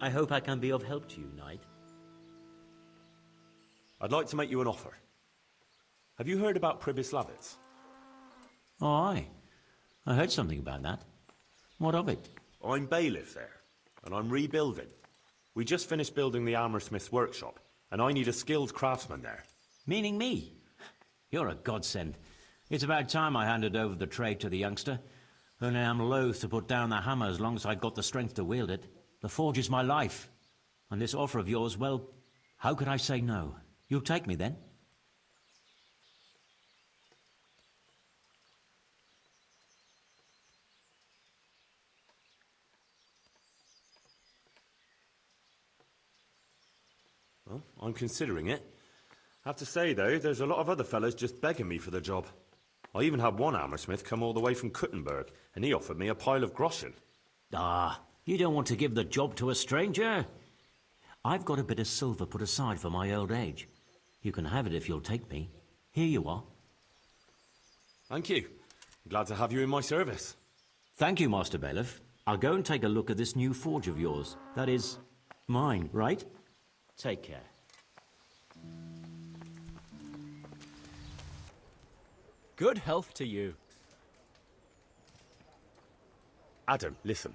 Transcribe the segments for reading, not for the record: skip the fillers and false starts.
I hope I can be of help to you, knight. I'd like to make you an offer. Have you heard about Pribyslavitz? Oh, aye. I heard something about that. What of it? I'm bailiff there, and I'm rebuilding. We just finished building the armorsmith's workshop, and I need a skilled craftsman there. Meaning me? You're a godsend. It's about time I handed over the trade to the youngster. Only I'm loath to put down the hammer as long as I've got the strength to wield it. The forge is my life. And this offer of yours, well, how could I say no? You'll take me then? Well, I'm considering it. I have to say, though, there's a lot of other fellas just begging me for the job. I even had one armorsmith come all the way from Kuttenberg, and he offered me a pile of groschen. Ah, you don't want to give the job to a stranger? I've got a bit of silver put aside for my old age. You can have it if you'll take me. Here you are. Thank you. Glad to have you in my service. Thank you, Master Bailiff. I'll go and take a look at this new forge of yours. That is mine, right? Take care. Good health to you. Adam, listen.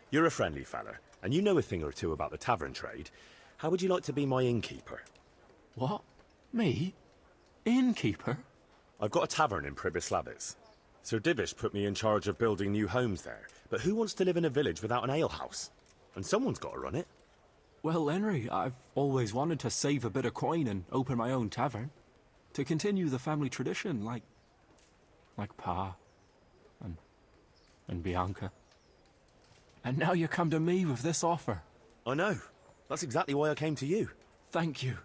You're a friendly fella, and you know a thing or two about the tavern trade. How would you like to be my innkeeper? What? Me? Innkeeper? I've got a tavern in Pribyslavitz. Sir Divish put me in charge of building new homes there. But who wants to live in a village without an alehouse? And someone's got to run it. Well, Henry, I've always wanted to save a bit of coin and open my own tavern. To continue the family tradition, like Pa and Bianca. And now you come to me with this offer. I know. That's exactly why I came to you. Thank you.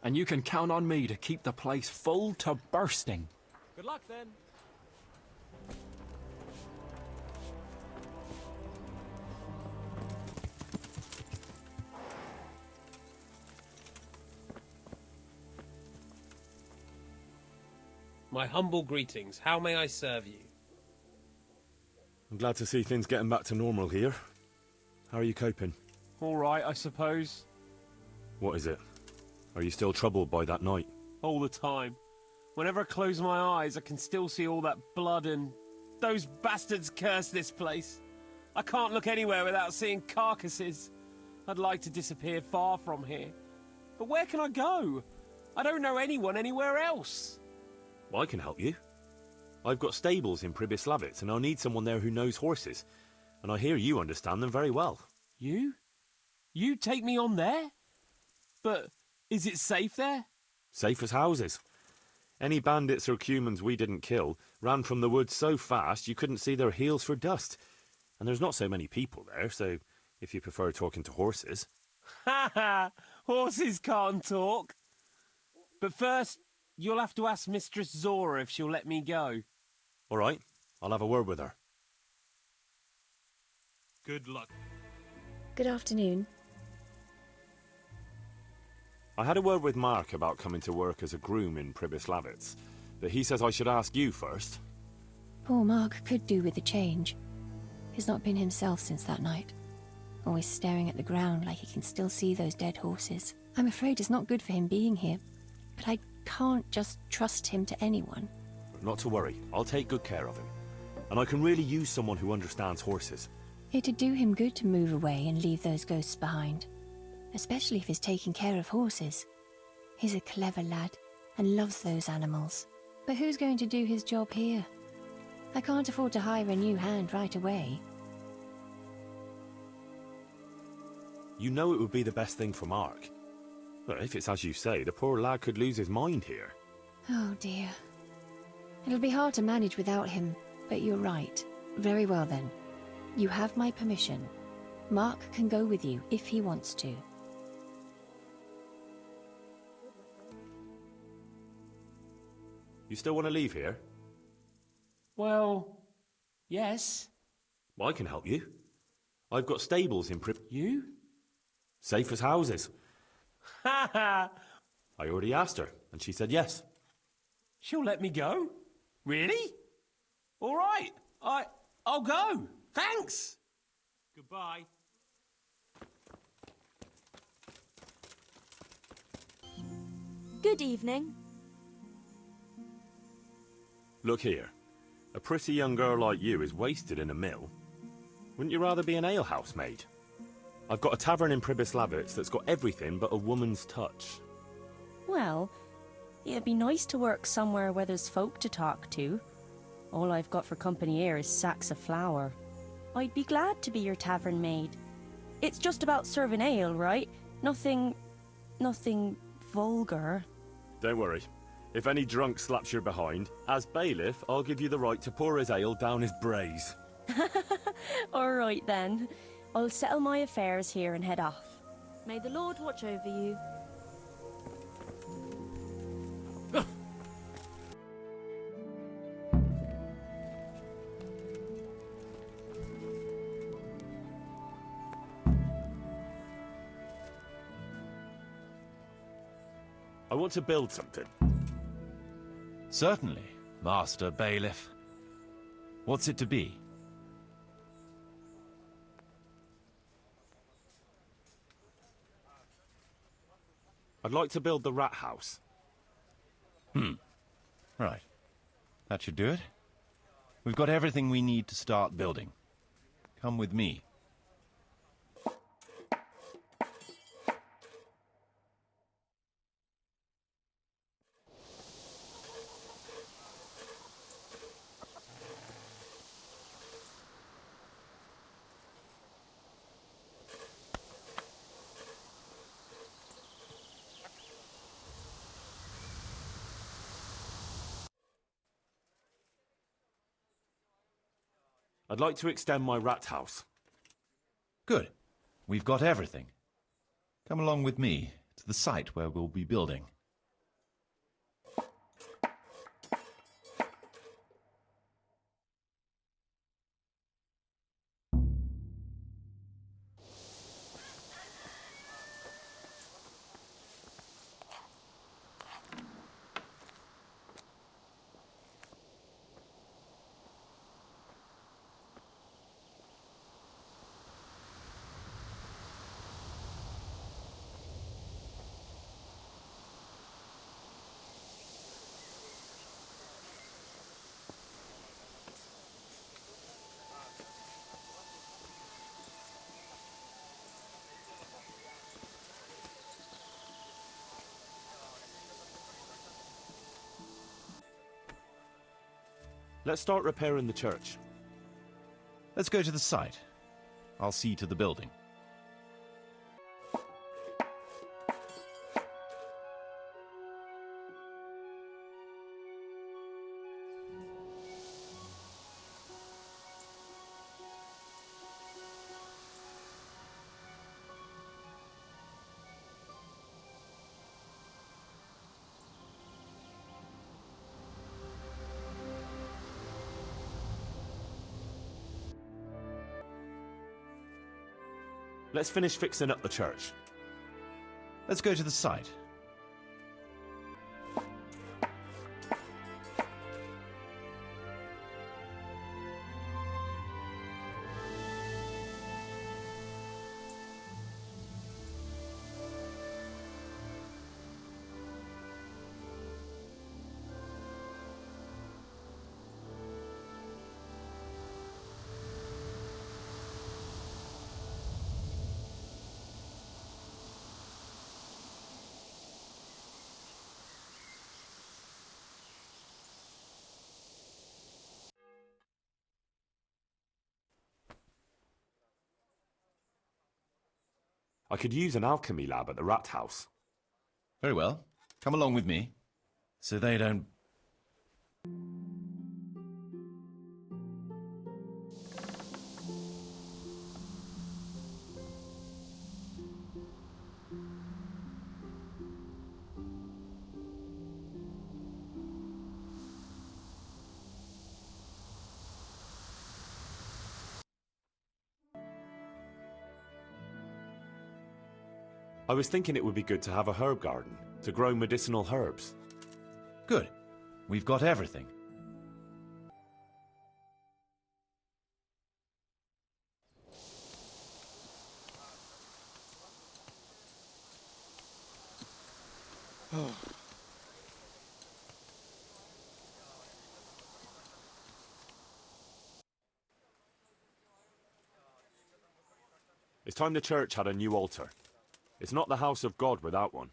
And you can count on me to keep the place full to bursting. Good luck, then. My humble greetings. How may I serve you? I'm glad to see things getting back to normal here. How are you coping? All right, I suppose. What is it? Are you still troubled by that night? All the time. Whenever I close my eyes, I can still see all that blood and... Those bastards curse this place. I can't look anywhere without seeing carcasses. I'd like to disappear far from here. But where can I go? I don't know anyone anywhere else. Well, I can help you. I've got stables in Pribyslavitz, and I'll need someone there who knows horses. And I hear you understand them very well. You? You take me on there? But is it safe there? Safe as houses. Any bandits or cumans we didn't kill ran from the woods so fast you couldn't see their heels for dust. And there's not so many people there, so if you prefer talking to horses... Ha ha! Horses can't talk. But first, you'll have to ask Mistress Zora if she'll let me go. All right, I'll have a word with her. Good luck. Good afternoon. I had a word with Mark about coming to work as a groom in Pribyslavitz, but he says I should ask you first. Poor Mark could do with a change. He's not been himself since that night. Always staring at the ground like he can still see those dead horses. I'm afraid it's not good for him being here, but I can't just trust him to anyone. Not to worry, I'll take good care of him. And I can really use someone who understands horses. It'd do him good to move away and leave those ghosts behind. Especially if he's taking care of horses. He's a clever lad and loves those animals. But who's going to do his job here? I can't afford to hire a new hand right away. You know it would be the best thing for Mark. But if it's as you say, the poor lad could lose his mind here. Oh dear. It'll be hard to manage without him, but you're right. Very well then. You have my permission. Mark can go with you if he wants to. You still want to leave here? Well, yes. Well, I can help you. I've got stables in You? Safe as houses. Ha ha! I already asked her, and she said yes. She'll let me go? Really? All right, I'll go. Thanks. Goodbye. Good evening. Look here. A pretty young girl like you is wasted in a mill. Wouldn't you rather be an alehouse maid? I've got a tavern in Pribyslavitz that's got everything but a woman's touch. Well, it'd be nice to work somewhere where there's folk to talk to. All I've got for company here is sacks of flour. I'd be glad to be your tavern maid. It's just about serving ale, right? Nothing vulgar. Don't worry. If any drunk slaps your behind, as bailiff, I'll give you the right to pour his ale down his braes. All right then. I'll settle my affairs here and head off. May the Lord watch over you. I want to build something. Certainly, Master Bailiff. What's it to be? I'd like to build the rat house. Right. That should do it. We've got everything we need to start building. Come with me. I'd like to extend my rat house. Good. We've got everything. Come along with me to the site where we'll be building. Let's start repairing the church. Let's go to the site. I'll see to the building. Let's finish fixing up the church. Let's go to the site. I could use an alchemy lab at the rat house. Very well. Come along with me. So they don't... I was thinking it would be good to have a herb garden, to grow medicinal herbs. Good. We've got everything. It's time the church had a new altar. It's not the house of God without one.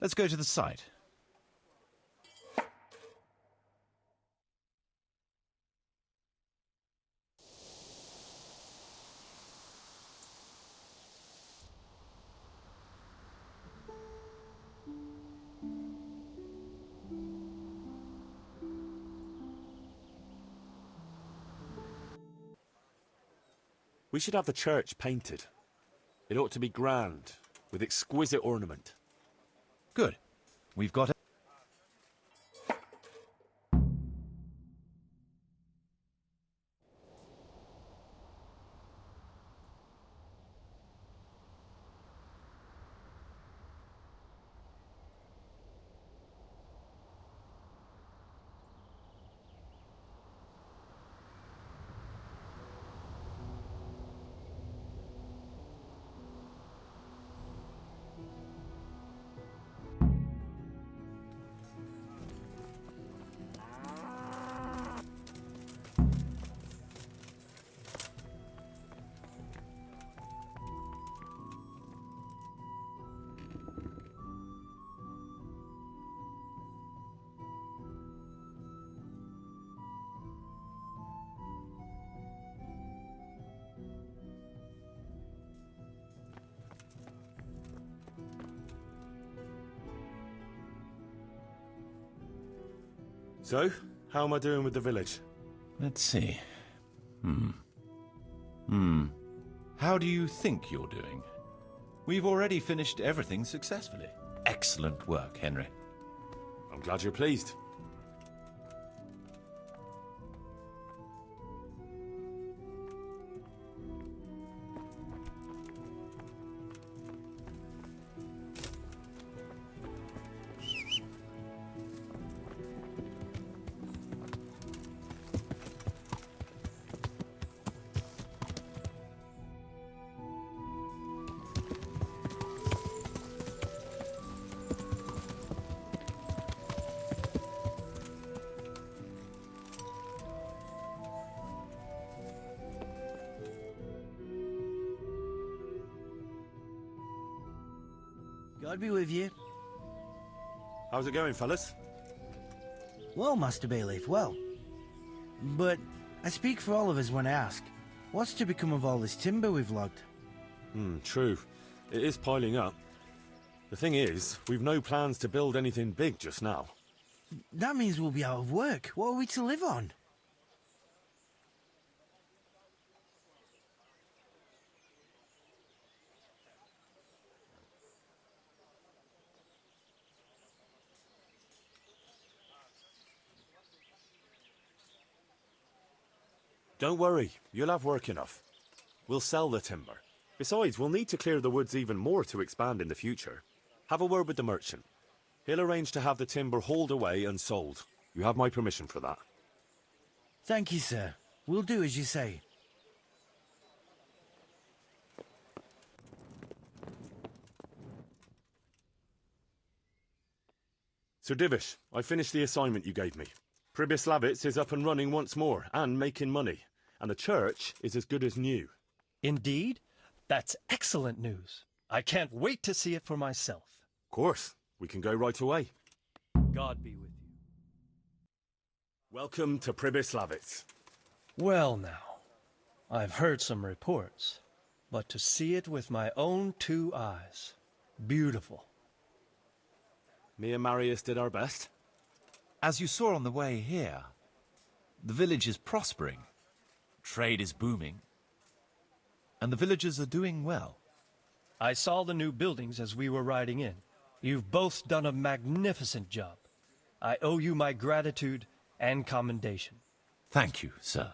Let's go to the site. We should have the church painted. It ought to be grand, with exquisite ornament. Good. We've got it. So, how am I doing with the village? Let's see. How do you think you're doing? We've already finished everything successfully. Excellent work, Henry. I'm glad you're pleased. God be with you. How's it going, fellas? Well, Master Bailiff, well. But I speak for all of us when I ask, what's to become of all this timber we've logged? True. It is piling up. The thing is, we've no plans to build anything big just now. That means we'll be out of work. What are we to live on? Don't worry, you'll have work enough. We'll sell the timber. Besides, we'll need to clear the woods even more to expand in the future. Have a word with the merchant. He'll arrange to have the timber hauled away and sold. You have my permission for that. Thank you, sir. We'll do as you say. Sir Divish, I finished the assignment you gave me. Pribyslavitz is up and running once more, and making money. And the church is as good as new. Indeed? That's excellent news. I can't wait to see it for myself. Of course, we can go right away. God be with you. Welcome to Pribyslavitz. Well now, I've heard some reports, but to see it with my own two eyes, beautiful. Me and Marius did our best. As you saw on the way here, the village is prospering, trade is booming, and the villagers are doing well. I saw the new buildings as we were riding in. You've both done a magnificent job. I owe you my gratitude and commendation. Thank you, sir.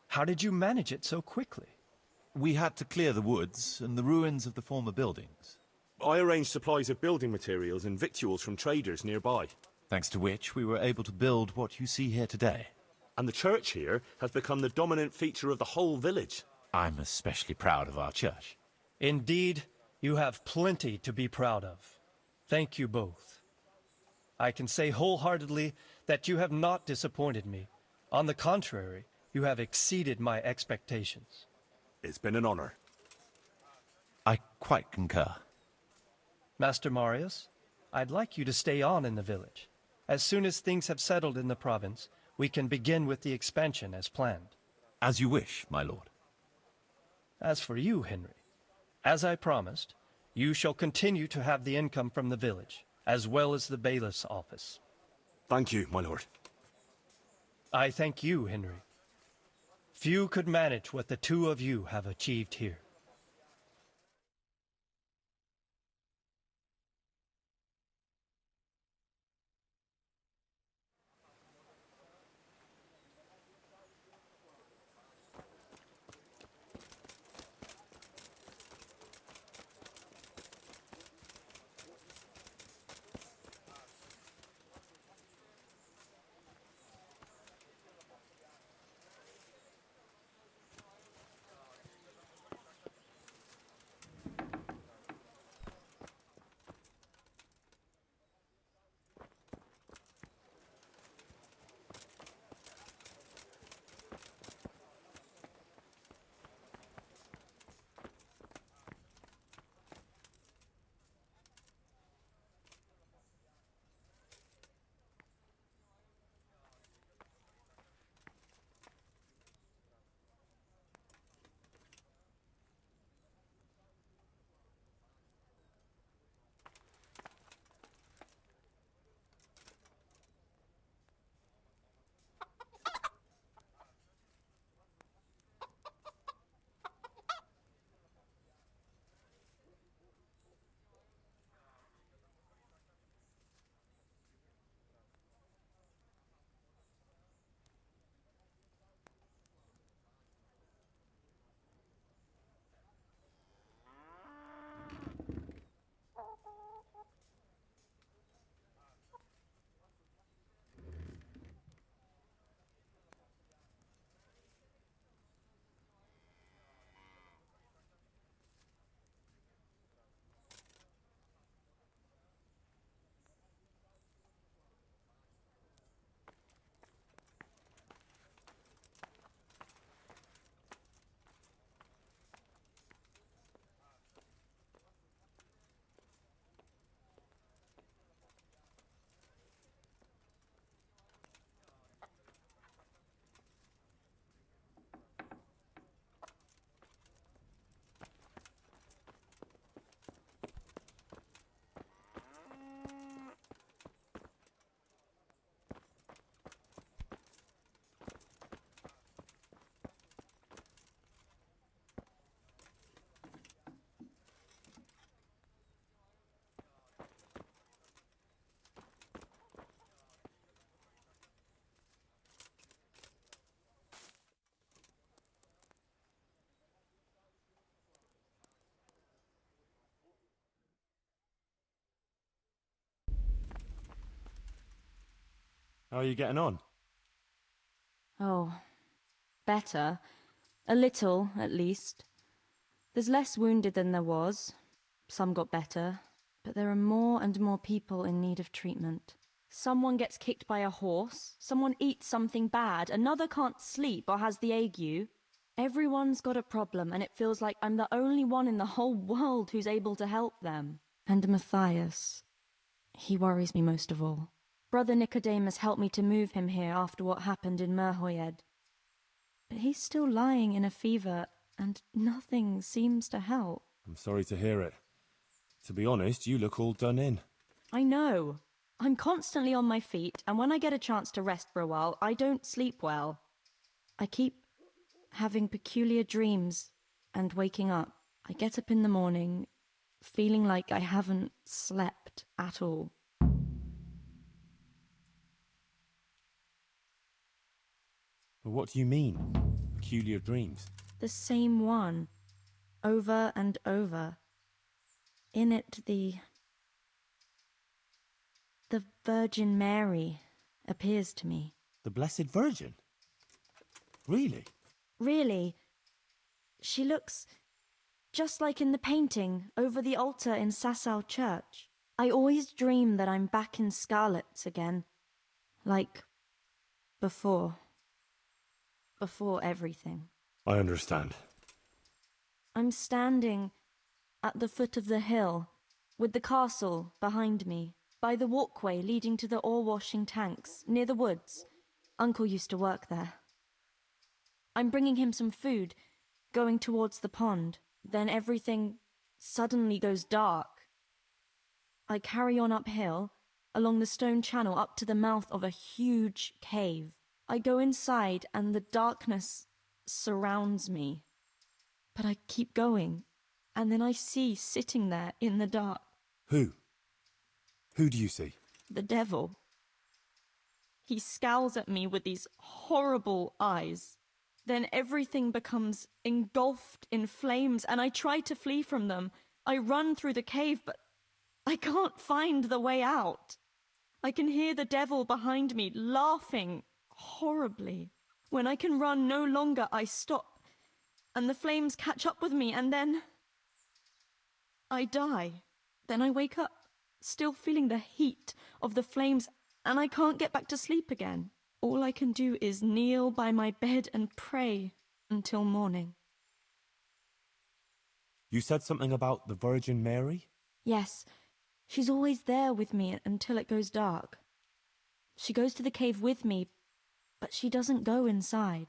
How did you manage it so quickly? We had to clear the woods and the ruins of the former buildings, I arranged supplies of building materials and victuals from traders nearby. thanks to which we were able to build what you see here today. And the church here has become the dominant feature of the whole village. I'm especially proud of our church. Indeed, you have plenty to be proud of. Thank you both. I can say wholeheartedly that you have not disappointed me. On the contrary, you have exceeded my expectations. It's been an honor. I quite concur. Master Marius, I'd like you to stay on in the village. As soon as things have settled in the province, we can begin with the expansion as planned. As you wish, my lord. As for you, Henry, as I promised, you shall continue to have the income from the village, as well as the bailiff's office. Thank you, my lord. I thank you, Henry. Few could manage what the two of you have achieved here. How are you getting on? Oh, better. A little, at least. There's less wounded than there was. Some got better. But there are more and more people in need of treatment. Someone gets kicked by a horse. Someone eats something bad. Another can't sleep or has the ague. Everyone's got a problem, and it feels like I'm the only one in the whole world who's able to help them. And Matthias, he worries me most of all. Brother Nicodemus helped me to move him here after what happened in Merhoyed. But he's still lying in a fever, and nothing seems to help. I'm sorry to hear it. To be honest, you look all done in. I know. I'm constantly on my feet, and when I get a chance to rest for a while, I don't sleep well. I keep having peculiar dreams and waking up. I get up in the morning, feeling like I haven't slept at all. But what do you mean? Peculiar dreams? The same one, over and over. In it, the Virgin Mary appears to me. The Blessed Virgin? Really? Really. She looks just like in the painting over the altar in Sasau Church. I always dream that I'm back in Skalitz again. Like before. Before everything. I understand. I'm standing at the foot of the hill, with the castle behind me, by the walkway leading to the ore-washing tanks, near the woods. Uncle used to work there. I'm bringing him some food, going towards the pond. Then everything suddenly goes dark. I carry on uphill, along the stone channel up to the mouth of a huge cave. I go inside and the darkness surrounds me. But I keep going, and then I see sitting there in the dark. Who? Who do you see? The devil. He scowls at me with these horrible eyes. Then everything becomes engulfed in flames, and I try to flee from them. I run through the cave, but I can't find the way out. I can hear the devil behind me laughing horribly. When I can run no longer, I stop, and the flames catch up with me, and then I die. Then I wake up, still feeling the heat of the flames, and I can't get back to sleep again. All I can do is kneel by my bed and pray until morning. You said something about the Virgin Mary? Yes, she's always there with me until it goes dark. She goes to the cave with me, but she doesn't go inside.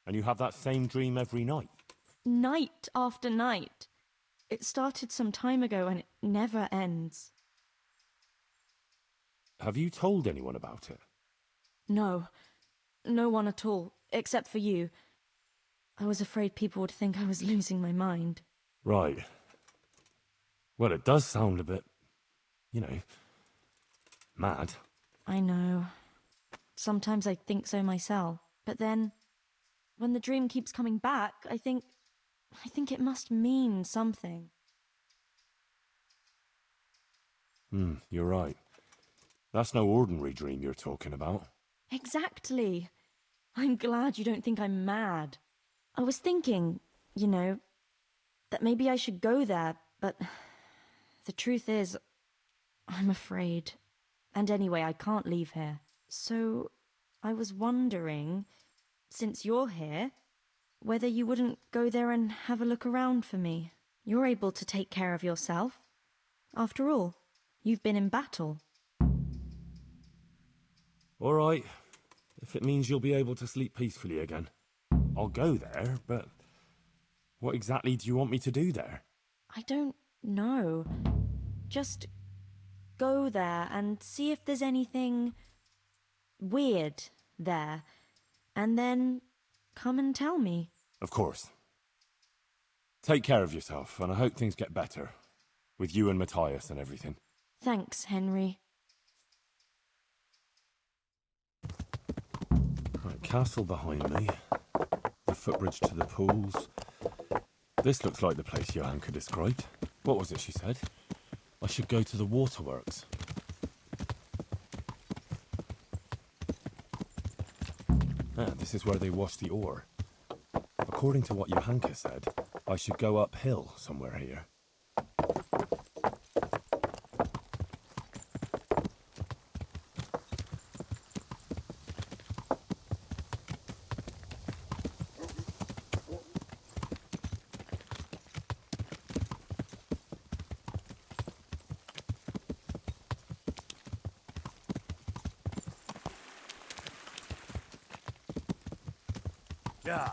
And you have that same dream every night? Night after night. It started some time ago and it never ends. Have you told anyone about it? No. No one at all, except for you. I was afraid people would think I was losing my mind. Right. Well, it does sound a bit, mad. I know. Sometimes I think so myself. But then, when the dream keeps coming back, I think it must mean something. You're right. That's no ordinary dream you're talking about. Exactly. I'm glad you don't think I'm mad. I was thinking, that maybe I should go there, but the truth is, I'm afraid. And anyway, I can't leave here. So, I was wondering, since you're here, whether you wouldn't go there and have a look around for me. You're able to take care of yourself. After all, you've been in battle. All right. If it means you'll be able to sleep peacefully again. I'll go there, but what exactly do you want me to do there? I don't know. Just go there and see if there's anything weird there, and then come and tell me. Of course. Take care of yourself, and I hope things get better, with you and Matthias and everything. Thanks, Henry. Right, castle behind me, the footbridge to the pools. This looks like the place Johanka described. What was it she said? I should go to the waterworks. This is where they wash the ore. According to what Johanka said, I should go uphill somewhere here. Yeah.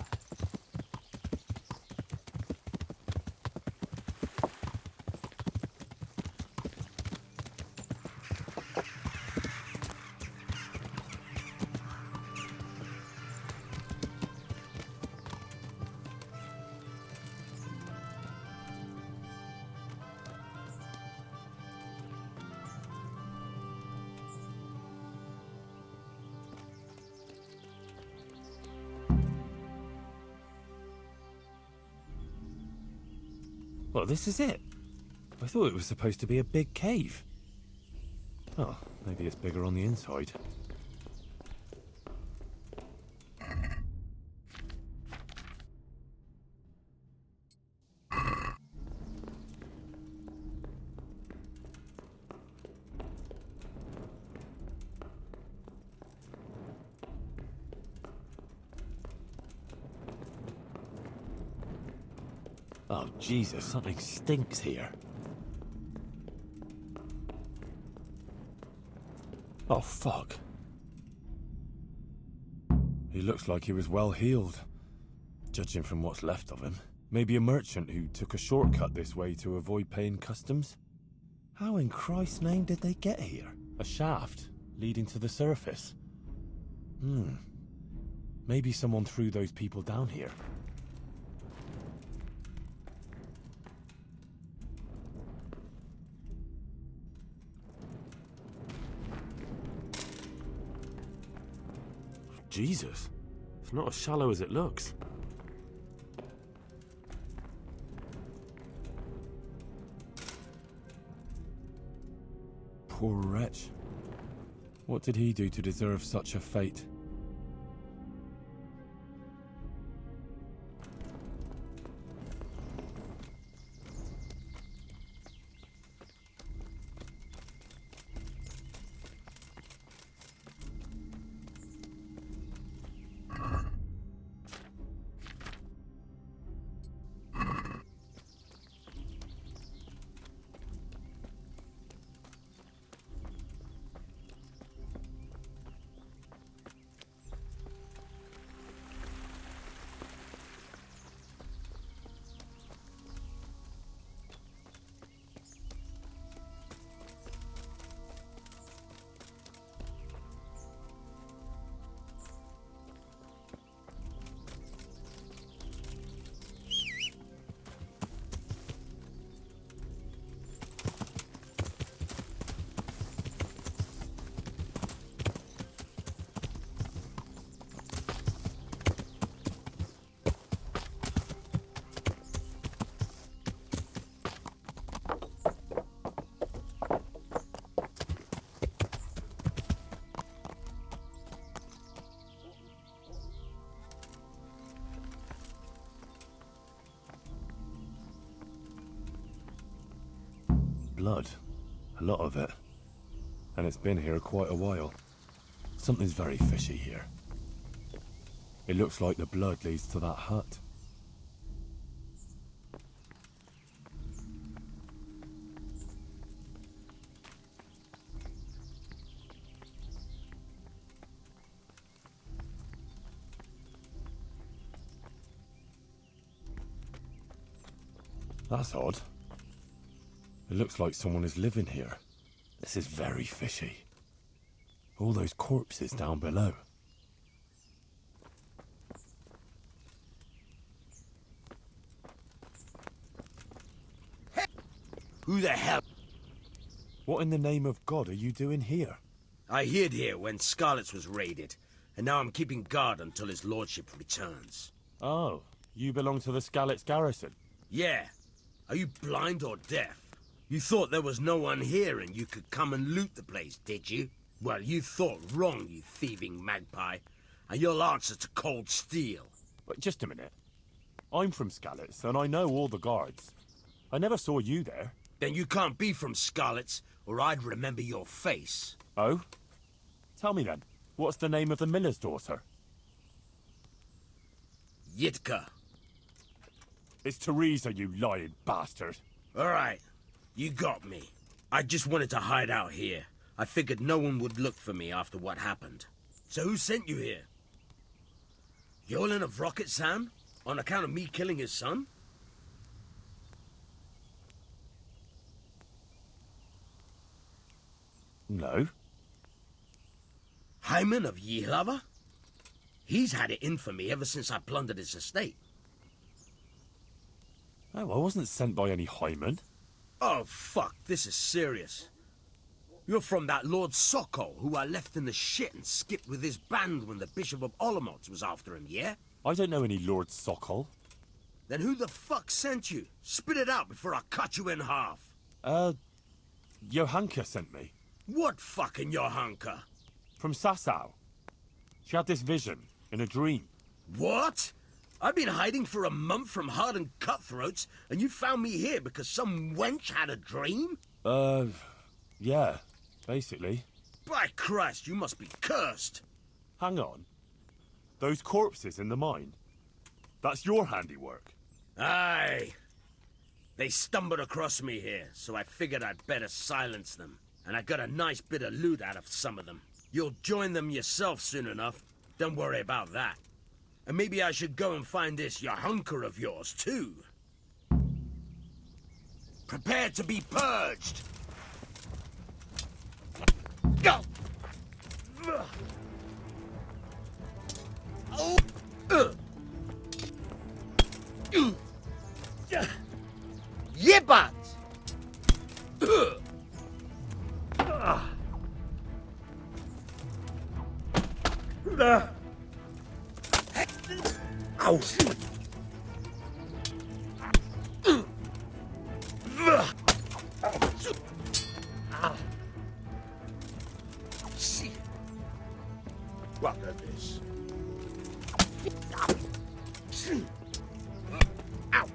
Well, this is it. I thought it was supposed to be a big cave. Oh, maybe it's bigger on the inside. Oh, Jesus, something stinks here. Oh, fuck. He looks like he was well healed, judging from what's left of him. Maybe a merchant who took a shortcut this way to avoid paying customs? How in Christ's name did they get here? A shaft leading to the surface. Maybe someone threw those people down here. Jesus, it's not as shallow as it looks. Poor wretch. What did he do to deserve such a fate? Blood. A lot of it. And it's been here quite a while. Something's very fishy here. It looks like the blood leads to that hut. That's odd. It looks like someone is living here. This is very fishy. All those corpses down below. Who the hell? What in the name of God are you doing here? I hid here when Skalitz was raided, and now I'm keeping guard until his lordship returns. Oh, you belong to the Skalitz garrison? Yeah. Are you blind or deaf? You thought there was no one here and you could come and loot the place, did you? Well, you thought wrong, you thieving magpie. And you'll answer to cold steel. But just a minute. I'm from Skalitz, and I know all the guards. I never saw you there. Then you can't be from Skalitz, or I'd remember your face. Oh? Tell me then, what's the name of the miller's daughter? Yitka. It's Teresa, you lying bastard. All right. You got me. I just wanted to hide out here. I figured no one would look for me after what happened. So who sent you here? Yolen of Rocket Sam? On account of me killing his son? No. Hyman of Yihlava? He's had it in for me ever since I plundered his estate. Oh, I wasn't sent by any Hyman. Oh, fuck, this is serious. You're from that Lord Sokol, who I left in the shit and skipped with his band when the Bishop of Olomouc was after him, yeah? I don't know any Lord Sokol. Then who the fuck sent you? Spit it out before I cut you in half. Johanka sent me. What fucking Johanka? From Sasau. She had this vision, in a dream. What? I've been hiding for a month from hardened cutthroats, and you found me here because some wench had a dream? Yeah, basically. By Christ, you must be cursed. Hang on. Those corpses in the mine? That's your handiwork? Aye. They stumbled across me here, so I figured I'd better silence them. And I got a nice bit of loot out of some of them. You'll join them yourself soon enough. Don't worry about that. And maybe I should go and find this hunker of yours, too. Prepare to be purged! Go! Yebat! Ow! What is this? Ow!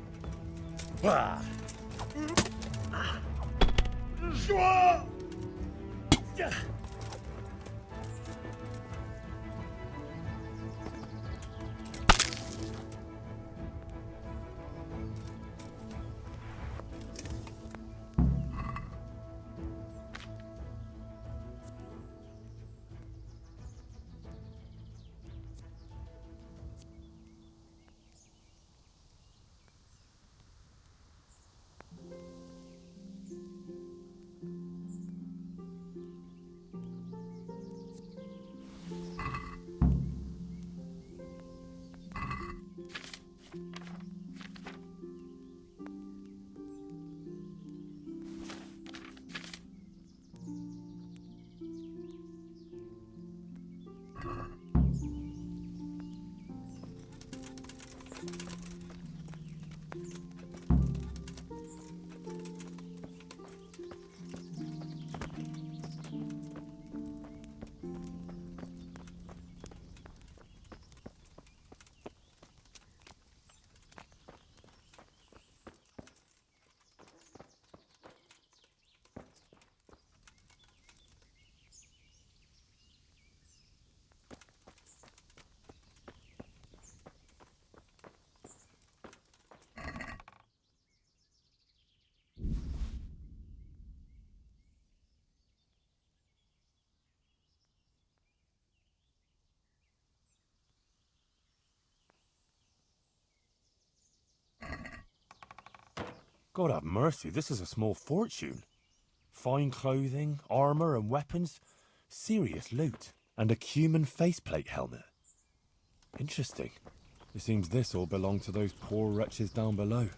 God have mercy, this is a small fortune. Fine clothing, armour and weapons. Serious loot. And a cuman faceplate helmet. Interesting. It seems this all belonged to those poor wretches down below.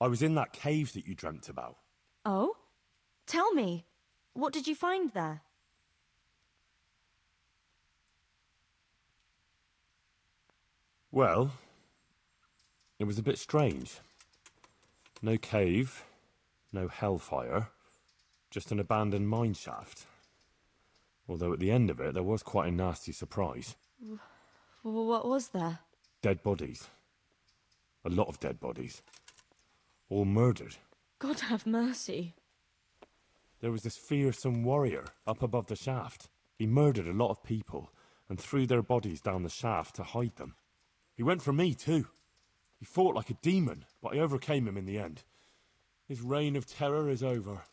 I was in that cave that you dreamt about. Oh? Tell me, what did you find there? Well, it was a bit strange. No cave, no hellfire, just an abandoned mine shaft. Although at the end of it, there was quite a nasty surprise. What was there? Dead bodies. A lot of dead bodies. All murdered. God have mercy. There was this fearsome warrior up above the shaft. He murdered a lot of people and threw their bodies down the shaft to hide them. He went for me too. He fought like a demon, but I overcame him in the end. His reign of terror is over.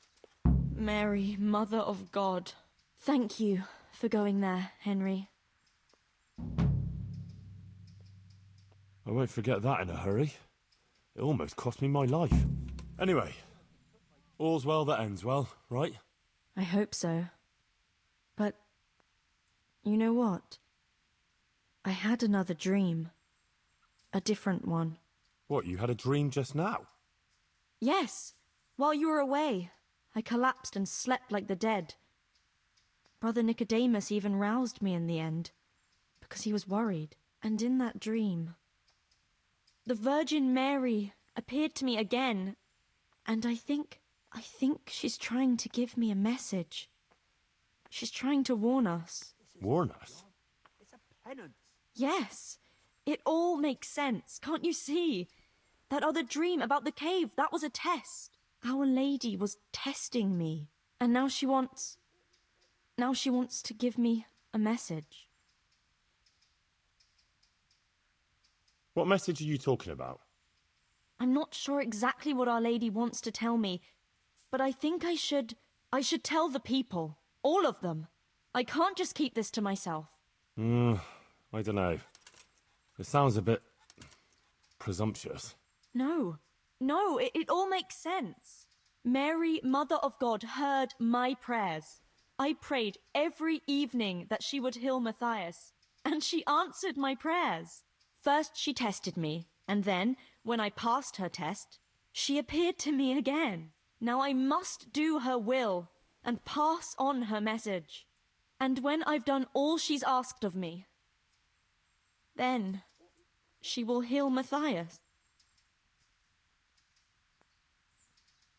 Mary, Mother of God, thank you for going there, Henry. I won't forget that in a hurry. It almost cost me my life. Anyway, all's well that ends well, right? I hope so. But, you know what? I had another dream. A different one. What, you had a dream just now? Yes, while you were away. I collapsed and slept like the dead. Brother Nicodemus even roused me in the end, because he was worried. And in that dream, the Virgin Mary appeared to me again, and I think she's trying to give me a message. She's trying to warn us. Warn us? It's a penance. Yes, it all makes sense, can't you see? That other dream about the cave, that was a test. Our Lady was testing me, and now she wants to give me a message. What message are you talking about? I'm not sure exactly what Our Lady wants to tell me, but I think I should tell the people. All of them. I can't just keep this to myself. I don't know. It sounds a bit presumptuous. No, it all makes sense. Mary, Mother of God, heard my prayers. I prayed every evening that she would heal Matthias, and she answered my prayers. First she tested me, and then, when I passed her test, she appeared to me again. Now I must do her will and pass on her message. And when I've done all she's asked of me, then she will heal Matthias.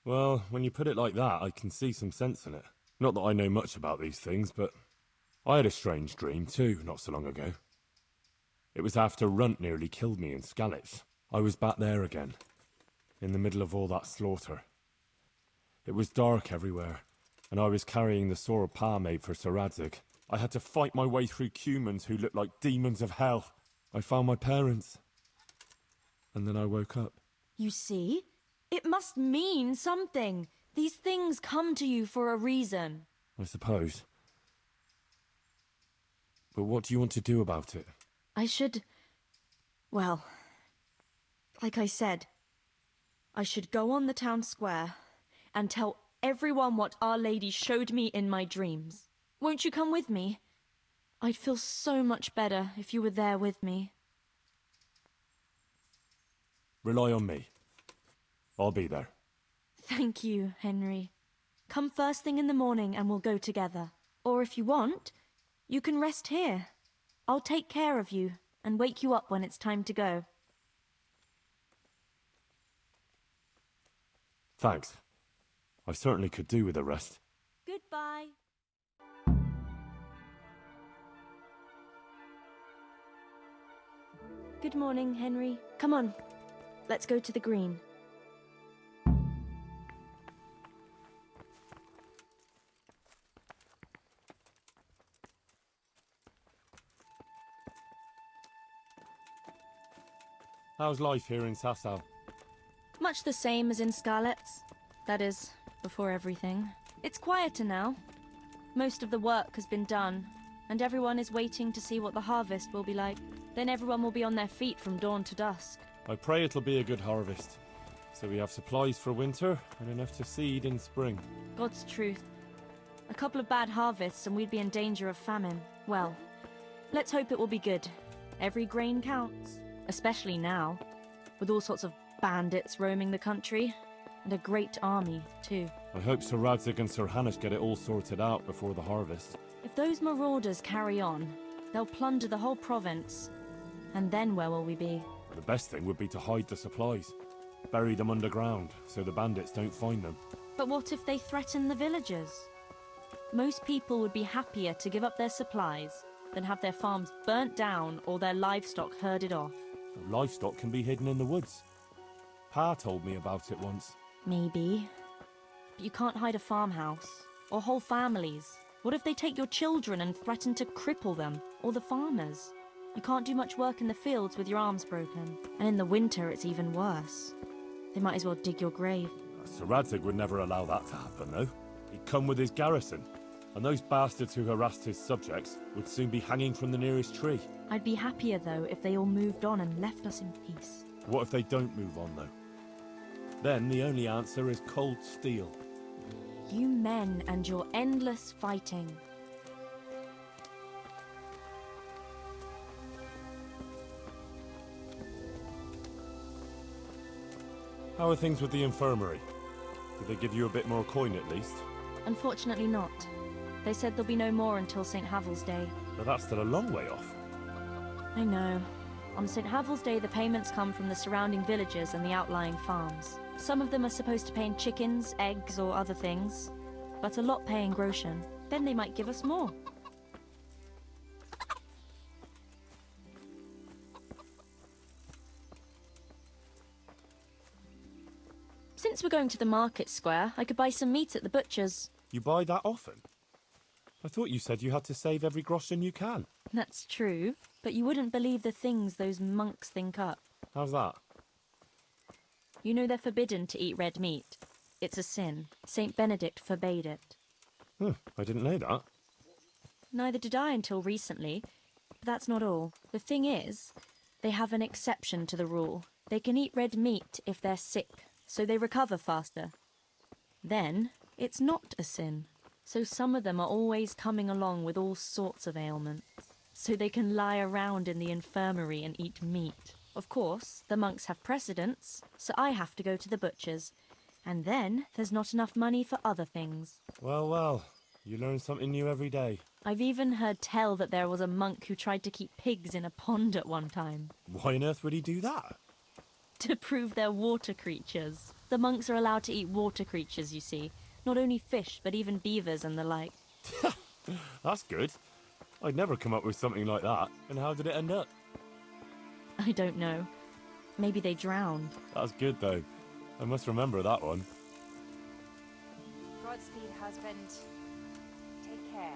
Well, when you put it like that, I can see some sense in it. Not that I know much about these things, but I had a strange dream too, not so long ago. It was after Runt nearly killed me in Skalitz. I was back there again, in the middle of all that slaughter. It was dark everywhere, and I was carrying the sword Pa made for Sir Radzig. I had to fight my way through cumans who looked like demons of hell. I found my parents, and then I woke up. You see? It must mean something. These things come to you for a reason. I suppose. But what do you want to do about it? Well, like I said, I should go on the town square and tell everyone what Our Lady showed me in my dreams. Won't you come with me? I'd feel so much better if you were there with me. Rely on me. I'll be there. Thank you, Henry. Come first thing in the morning and we'll go together. Or if you want, you can rest here. I'll take care of you and wake you up when it's time to go. Thanks. I certainly could do with a rest. Goodbye. Good morning, Henry. Come on, let's go to the green. How's life here in Sasau? Much the same as in Skalitz. That is, before everything. It's quieter now. Most of the work has been done, and everyone is waiting to see what the harvest will be like. Then everyone will be on their feet from dawn to dusk. I pray it'll be a good harvest, so we have supplies for winter and enough to seed in spring. God's truth. A couple of bad harvests and we'd be in danger of famine. Well, let's hope it will be good. Every grain counts. Especially now, with all sorts of bandits roaming the country, and a great army, too. I hope Sir Radzig and Sir Hanush get it all sorted out before the harvest. If those marauders carry on, they'll plunder the whole province. And then where will we be? The best thing would be to hide the supplies. Bury them underground, so the bandits don't find them. But what if they threaten the villagers? Most people would be happier to give up their supplies than have their farms burnt down or their livestock herded off. Livestock can be hidden in the woods. Pa told me about it once. Maybe. But you can't hide a farmhouse, or whole families, What if they take your children and threaten to cripple them? Or the farmers? You can't do much work in the fields with your arms broken. And in the winter, it's even worse. They might as well dig your grave. Sir Radzig would never allow that to happen, though. He'd come with his garrison, and those bastards who harassed his subjects would soon be hanging from the nearest tree. I'd be happier, though, if they all moved on and left us in peace. What if they don't move on, though? Then the only answer is cold steel. You men and your endless fighting. How are things with the infirmary? Did they give you a bit more coin at least? Unfortunately not. They said there'll be no more until St. Havel's Day. But that's still a long way off. I know. On St. Havel's Day, the payments come from the surrounding villages and the outlying farms. Some of them are supposed to pay in chickens, eggs, or other things, but a lot pay in groschen. Then they might give us more. Since we're going to the market square, I could buy some meat at the butcher's. You buy that often? I thought you said you had to save every groschen you can. That's true, but you wouldn't believe the things those monks think up. How's that? You know they're forbidden to eat red meat. It's a sin. Saint Benedict forbade it. I didn't know that. Neither did I until recently. But that's not all. The thing is, they have an exception to the rule. They can eat red meat if they're sick, so they recover faster. Then, it's not a sin. So some of them are always coming along with all sorts of ailments. So they can lie around in the infirmary and eat meat. Of course, the monks have precedence, so I have to go to the butcher's. And then, there's not enough money for other things. Well, well, you learn something new every day. I've even heard tell that there was a monk who tried to keep pigs in a pond at one time. Why on earth would he do that? To prove they're water creatures. The monks are allowed to eat water creatures, you see. Not only fish, but even beavers and the like. That's good. I'd never come up with something like that. And how did it end up? I don't know. Maybe they drowned. That's good, though. I must remember that one. Godspeed, husband. Take care.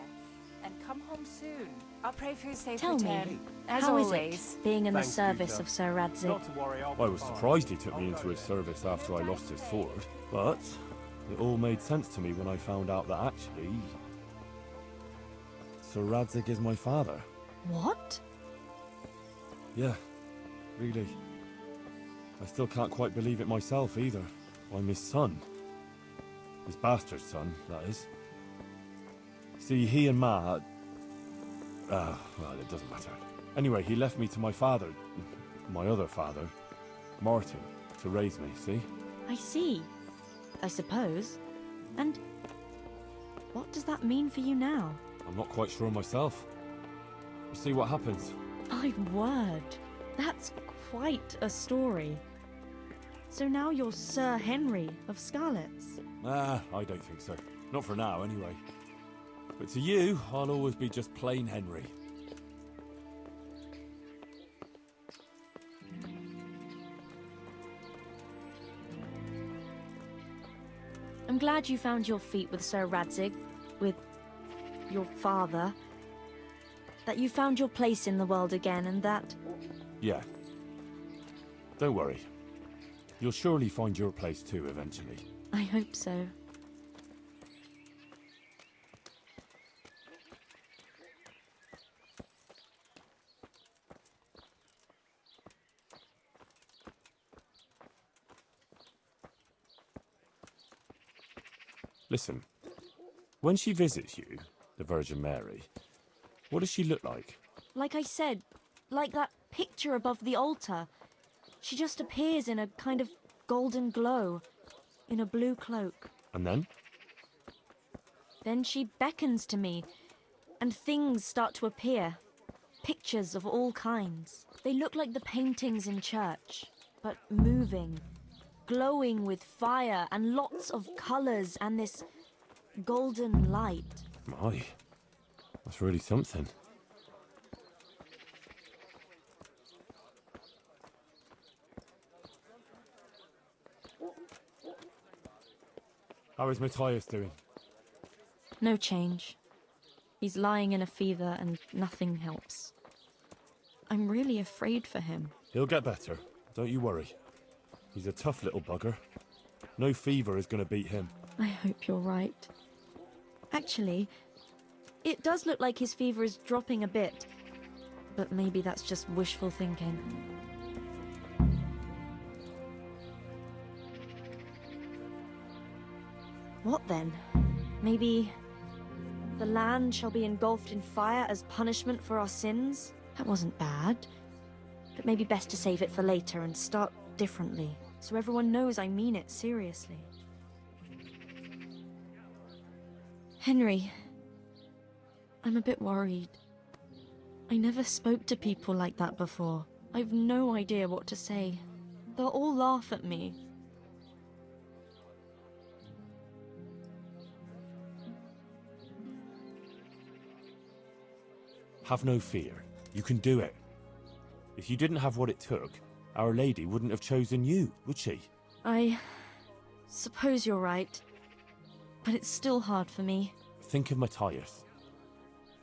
And come home soon. I'll pray for your safe Tell return. me, As how always. is it being in the service of Sir Radzig? Not to worry, I was surprised he took me into his service after I lost his sword, but it all made sense to me when I found out that actually Sir Radzig is my father. What? Yeah, really. I still can't quite believe it myself either. I'm his son. His bastard son, that is. See, he and Ma... well, it doesn't matter. Anyway, he left me to my father, my other father, Martin, to raise me, see? I see. I suppose. And what does that mean for you now? I'm not quite sure myself. We'll see what happens. My word. That's quite a story. So now you're Sir Henry of Skalitz. I don't think so. Not for now, anyway. But to you, I'll always be just plain Henry. I'm glad you found your feet with Sir Radzig, with your father. That you found your place in the world again, and that... Yeah. Don't worry. You'll surely find your place too, eventually. I hope so. Listen, when she visits you, the Virgin Mary, what does she look like? Like I said, like that picture above the altar. She just appears in a kind of golden glow, in a blue cloak. And then? Then she beckons to me, and things start to appear. Pictures of all kinds. They look like the paintings in church, but moving, glowing with fire and lots of colours and this golden light. My, that's really something. How is Matthias doing? No change. He's lying in a fever and nothing helps. I'm really afraid for him. He'll get better. Don't you worry. He's a tough little bugger. No fever is going to beat him. I hope you're right. Actually, it does look like his fever is dropping a bit. But maybe that's just wishful thinking. What then? Maybe the land shall be engulfed in fire as punishment for our sins? That wasn't bad. But maybe best to save it for later and start differently, so everyone knows I mean it seriously. Henry, I'm a bit worried. I never spoke to people like that before. I've no idea what to say. They'll all laugh at me. Have no fear. You can do it. If you didn't have what it took, Our Lady wouldn't have chosen you, would she? I suppose you're right. But it's still hard for me. Think of Matthias.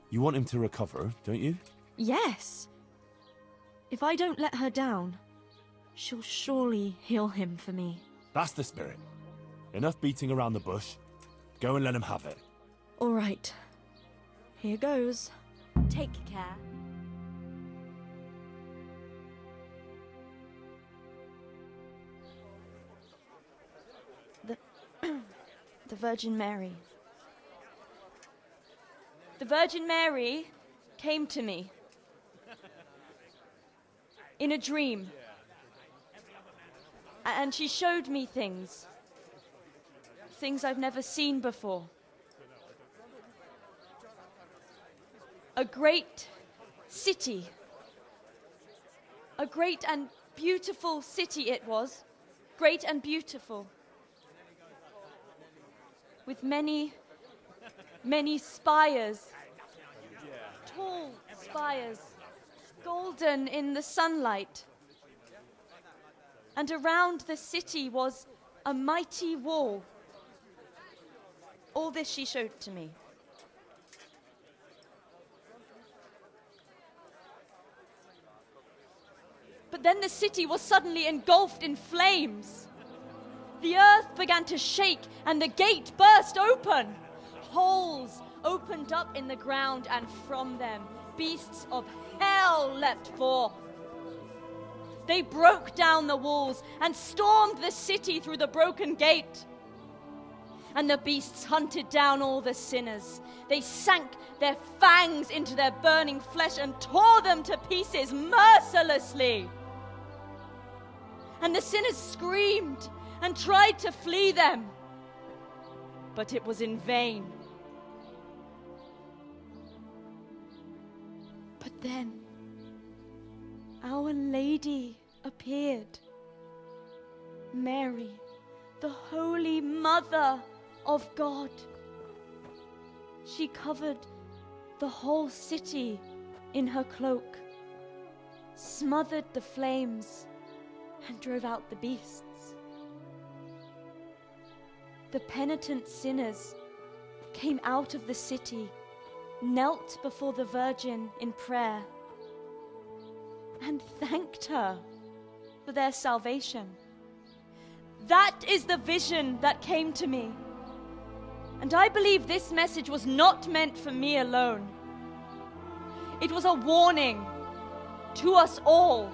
You want him to recover, don't you? Yes! If I don't let her down, she'll surely heal him for me. That's the spirit. Enough beating around the bush. Go and let him have it. All right. Here goes. Take care. The Virgin Mary. The Virgin Mary came to me in a dream. And she showed me things. Things I've never seen before. A great city. A great and beautiful city it was. Great and beautiful. With many spires. Tall spires. Golden in the sunlight. And around the city was a mighty wall. All this she showed to me. But then the city was suddenly engulfed in flames. The earth began to shake and the gate burst open. Holes opened up in the ground and from them beasts of hell leapt forth. They broke down the walls and stormed the city through the broken gate. And the beasts hunted down all the sinners. They sank their fangs into their burning flesh and tore them to pieces mercilessly. And the sinners screamed and tried to flee them. But it was in vain. But then Our Lady appeared. Mary, the Holy Mother of God. She covered the whole city in her cloak, smothered the flames, and drove out the beasts. The penitent sinners came out of the city, knelt before the Virgin in prayer, and thanked her for their salvation. That is the vision that came to me. And I believe this message was not meant for me alone. It was a warning to us all.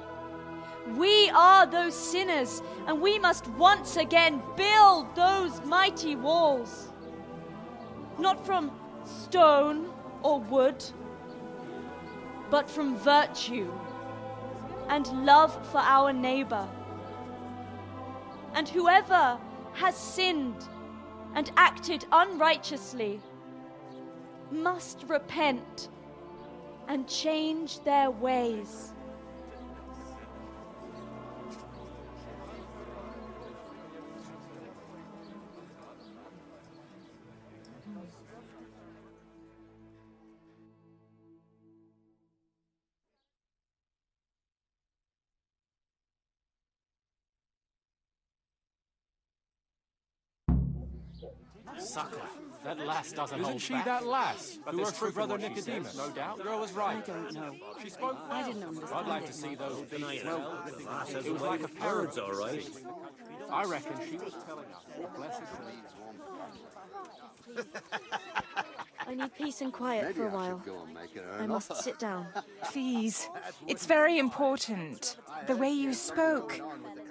We are those sinners, and we must once again build those mighty walls. Not from stone or wood, but from virtue and love for our neighbor. And whoever has sinned and acted unrighteously must repent and change their ways. Sacro. That lass doesn't Isn't hold she back. that lass But who there's works for truth in Brother what she Nicodemus? says, no doubt. The girl was right. I don't know. She spoke well. I didn't understand I'd like it to see much. those beasts. It was like a parrot. all right. I reckon she was telling us what blessed I need peace and quiet for a while. I must sit down. Please. It's very important. The way you spoke,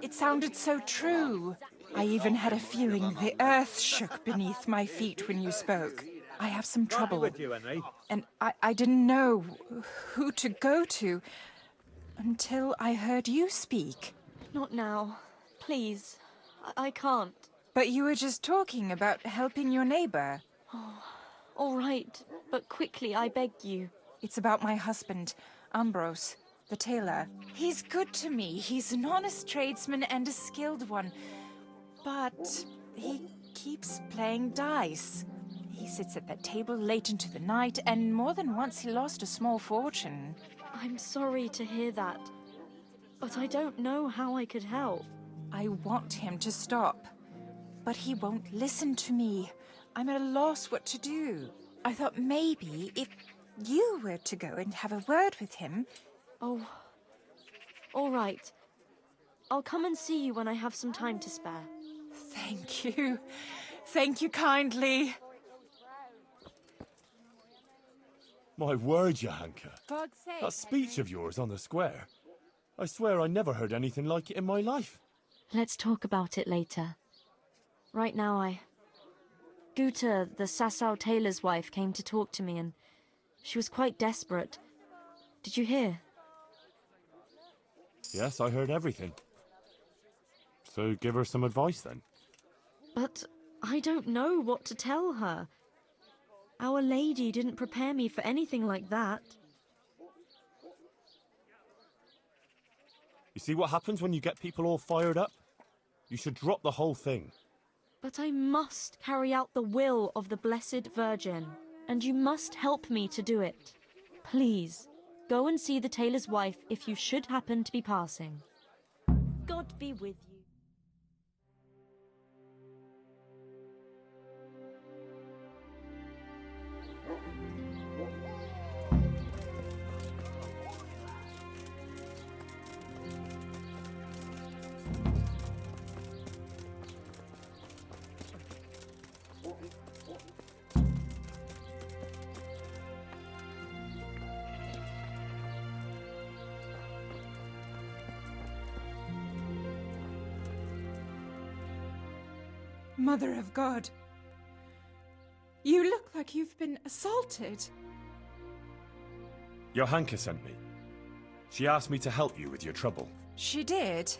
it sounded so true. I even had a feeling the earth shook beneath my feet when you spoke. I have some trouble. And I didn't know who to go to until I heard you speak. Not now. Please. I can't. But you were just talking about helping your neighbor. Oh, all right. But quickly, I beg you. It's about my husband, Ambrose, the tailor. He's good to me. He's an honest tradesman and a skilled one. But he keeps playing dice. He sits at that table late into the night, and more than once he lost a small fortune. I'm sorry to hear that. But I don't know how I could help. I want him to stop. But he won't listen to me. I'm at a loss what to do. I thought maybe if you were to go and have a word with him... Oh, all right. I'll come and see you when I have some time to spare. Thank you. Thank you kindly. My word, Johanka. That speech of yours on the square. I swear I never heard anything like it in my life. Let's talk about it later. Right now, Guta, the Sasau tailor's wife, came to talk to me, and she was quite desperate. Did you hear? Yes, I heard everything. So give her some advice then. But I don't know what to tell her. Our Lady didn't prepare me for anything like that. You see what happens when you get people all fired up? You should drop the whole thing. But I must carry out the will of the Blessed Virgin, and you must help me to do it. Please, go and see the tailor's wife if you should happen to be passing. God be with you. Mother of God. You look like you've been assaulted. Johanka sent me. She asked me to help you with your trouble. She did.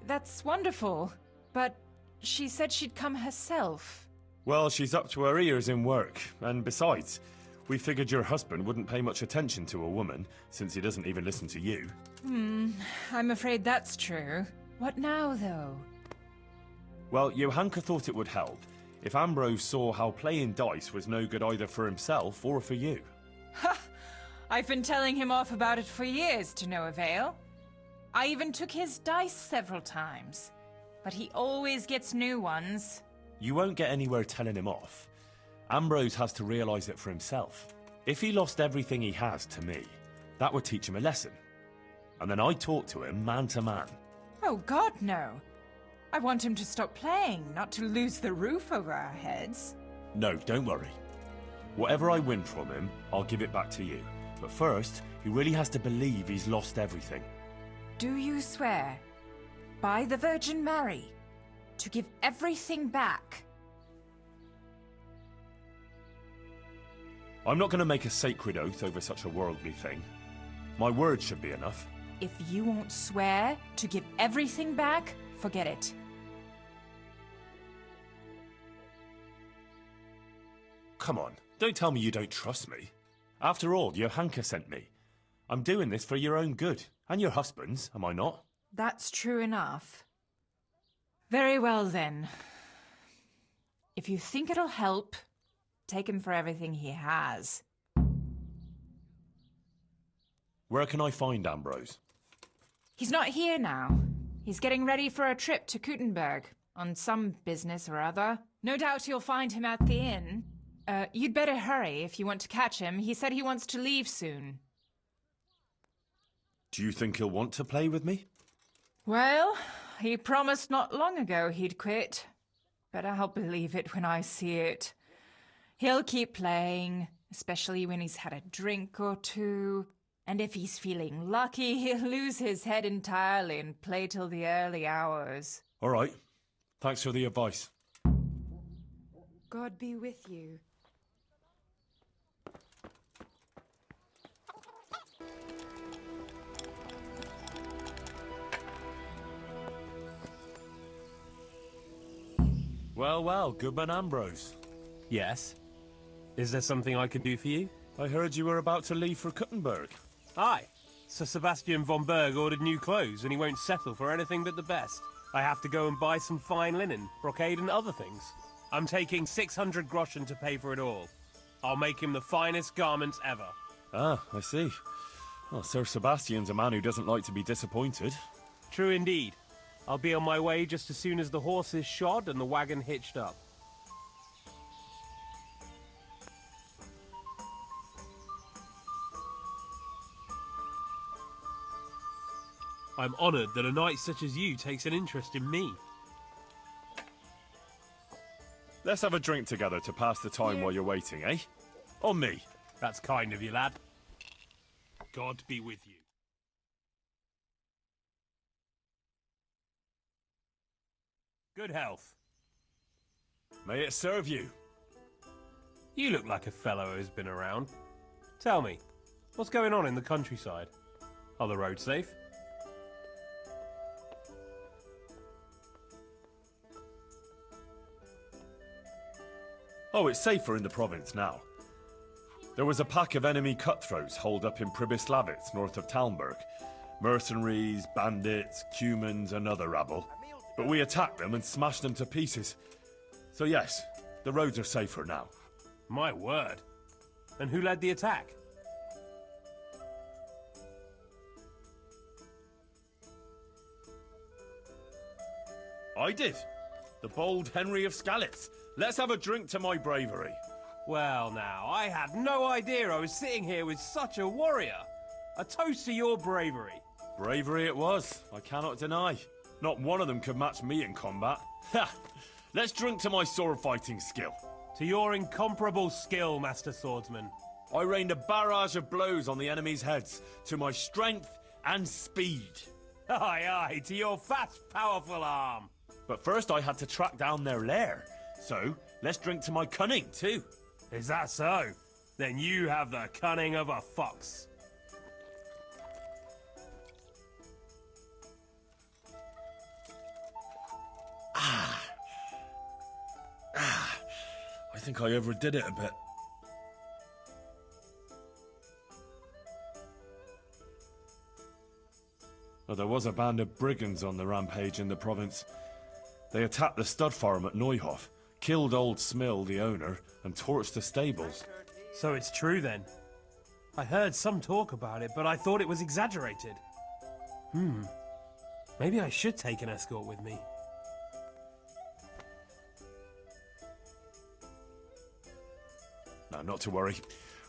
That's wonderful. But she said she'd come herself. Well, she's up to her ears in work, and besides, we figured your husband wouldn't pay much attention to a woman, since he doesn't even listen to you. I'm afraid that's true. What now, though? Well, Johanka thought it would help if Ambrose saw how playing dice was no good either for himself or for you. Ha! I've been telling him off about it for years to no avail. I even took his dice several times. But he always gets new ones. You won't get anywhere telling him off. Ambrose has to realize it for himself. If he lost everything he has to me, that would teach him a lesson. And then I'd talk to him man to man. Oh, God, no. I want him to stop playing, not to lose the roof over our heads. No, don't worry. Whatever I win from him, I'll give it back to you. But first, he really has to believe he's lost everything. Do you swear, by the Virgin Mary, to give everything back? I'm not going to make a sacred oath over such a worldly thing. My word should be enough. If you won't swear to give everything back, forget it. Come on, don't tell me you don't trust me. After all, Johanka sent me. I'm doing this for your own good, and your husband's, am I not? That's true enough. Very well, then. If you think it'll help, take him for everything he has. Where can I find Ambrose? He's not here now. He's getting ready for a trip to Kuttenberg. On some business or other. No doubt you'll find him at the inn. You'd better hurry if you want to catch him. He said he wants to leave soon. Do you think he'll want to play with me? Well, he promised not long ago he'd quit. But I'll believe it when I see it. He'll keep playing, especially when he's had a drink or two. And if he's feeling lucky, he'll lose his head entirely and play till the early hours. All right. Thanks for the advice. God be with you. Well, well, Goodman Ambrose. Yes? Is there something I could do for you? I heard you were about to leave for Kuttenberg. Aye. Sir Sebastian von Berg ordered new clothes and he won't settle for anything but the best. I have to go and buy some fine linen, brocade and other things. I'm taking 600 groschen to pay for it all. I'll make him the finest garments ever. Ah, I see. Well, Sir Sebastian's a man who doesn't like to be disappointed. True indeed. I'll be on my way just as soon as the horse is shod and the wagon hitched up. I'm honoured that a knight such as you takes an interest in me. Let's have a drink together to pass the time while you're waiting, eh? On me. That's kind of you, lad. God be with you. Good health. May it serve you. You look like a fellow who's been around. Tell me, what's going on in the countryside? Are the roads safe? Oh, it's safer in the province now. There was a pack of enemy cutthroats holed up in Pribyslavitz, north of Talmberg. Mercenaries, bandits, cumans, and other rabble. But we attacked them and smashed them to pieces. So yes, the roads are safer now. My word. And who led the attack? I did. The bold Henry of Skalitz. Let's have a drink to my bravery. Well now, I had no idea I was sitting here with such a warrior. A toast to your bravery. Bravery it was, I cannot deny. Not one of them could match me in combat. Ha! Let's drink to my sword-fighting skill. To your incomparable skill, Master Swordsman. I rained a barrage of blows on the enemy's heads, to my strength and speed. Aye, aye, to your fast, powerful arm. But first I had to track down their lair. So, let's drink to my cunning, too. Is that so? Then you have the cunning of a fox. I think I overdid it a bit. Well, there was a band of brigands on the rampage in the province. They attacked the stud farm at Neuhof, killed old Smill, the owner, and torched the stables. So it's true then? I heard some talk about it, but I thought it was exaggerated. Maybe I should take an escort with me. No, not to worry.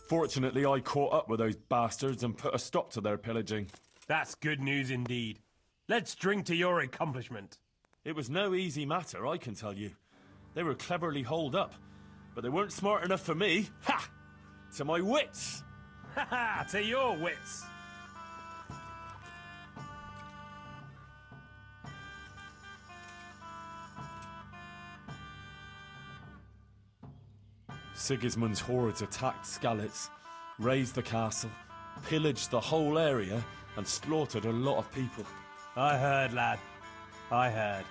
Fortunately, I caught up with those bastards and put a stop to their pillaging. That's good news indeed. Let's drink to your accomplishment. It was no easy matter, I can tell you. They were cleverly holed up, but they weren't smart enough for me. Ha! To my wits! Ha ha! To your wits! Sigismund's hordes attacked Skalitz, razed the castle, pillaged the whole area, and slaughtered a lot of people. I heard, lad. I heard.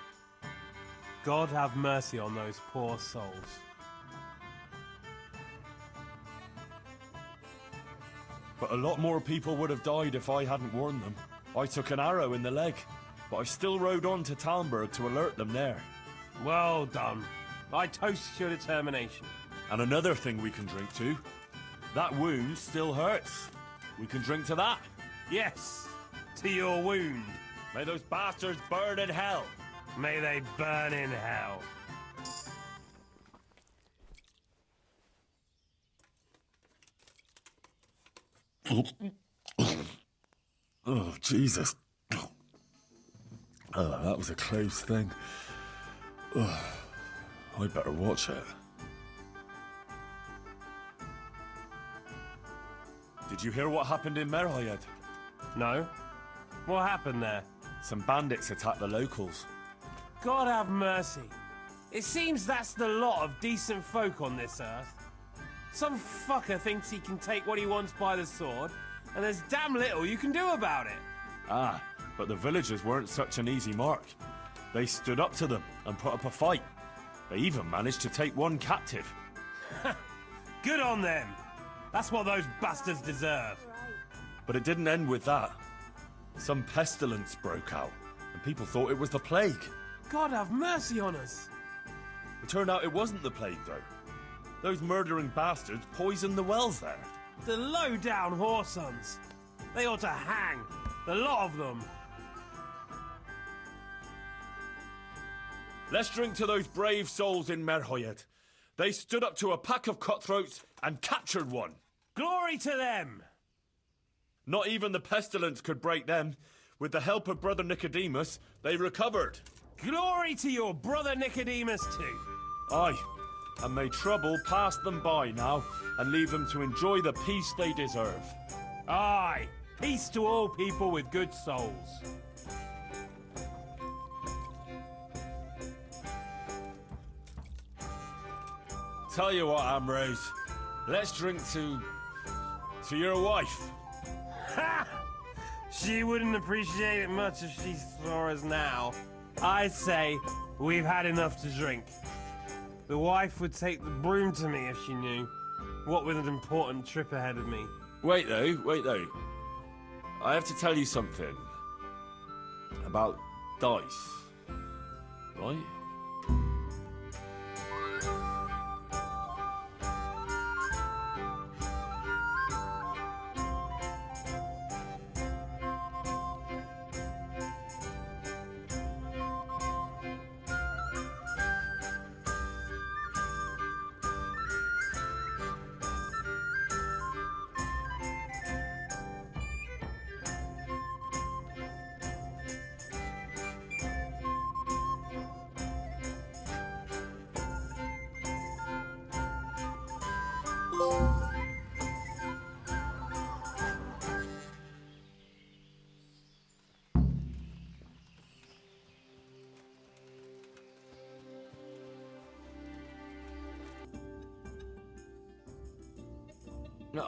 God have mercy on those poor souls. But a lot more people would have died if I hadn't warned them. I took an arrow in the leg, but I still rode on to Talmberg to alert them there. Well done. I toast your determination. And another thing we can drink to. That wound still hurts. We can drink to that. Yes, to your wound. May those bastards burn in hell. May they burn in hell. Oh, Jesus. Oh, that was a close thing. Oh, I'd better watch it. Did you hear what happened in Merhayed? No? What happened there? Some bandits attacked the locals. God have mercy. It seems that's the lot of decent folk on this earth. Some fucker thinks he can take what he wants by the sword, and there's damn little you can do about it. Ah, but the villagers weren't such an easy mark. They stood up to them and put up a fight. They even managed to take one captive. Good on them. That's what those bastards deserve. But it didn't end with that. Some pestilence broke out, and people thought it was the plague. God have mercy on us. It turned out it wasn't the plague, though. Those murdering bastards poisoned the wells there. The low-down whoresons. They ought to hang. The lot of them. Let's drink to those brave souls in Merhayed. They stood up to a pack of cutthroats and captured one. Glory to them! Not even the pestilence could break them. With the help of Brother Nicodemus, they recovered. Glory to your brother Nicodemus too. Aye, and may trouble pass them by now and leave them to enjoy the peace they deserve. Aye, peace to all people with good souls. Tell you what, Ambrose, let's drink to your wife. Ha! She wouldn't appreciate it much if she saw us now. I'd say we've had enough to drink. The wife would take the broom to me if she knew. What with an important trip ahead of me. Wait though. I have to tell you something. About dice. Right?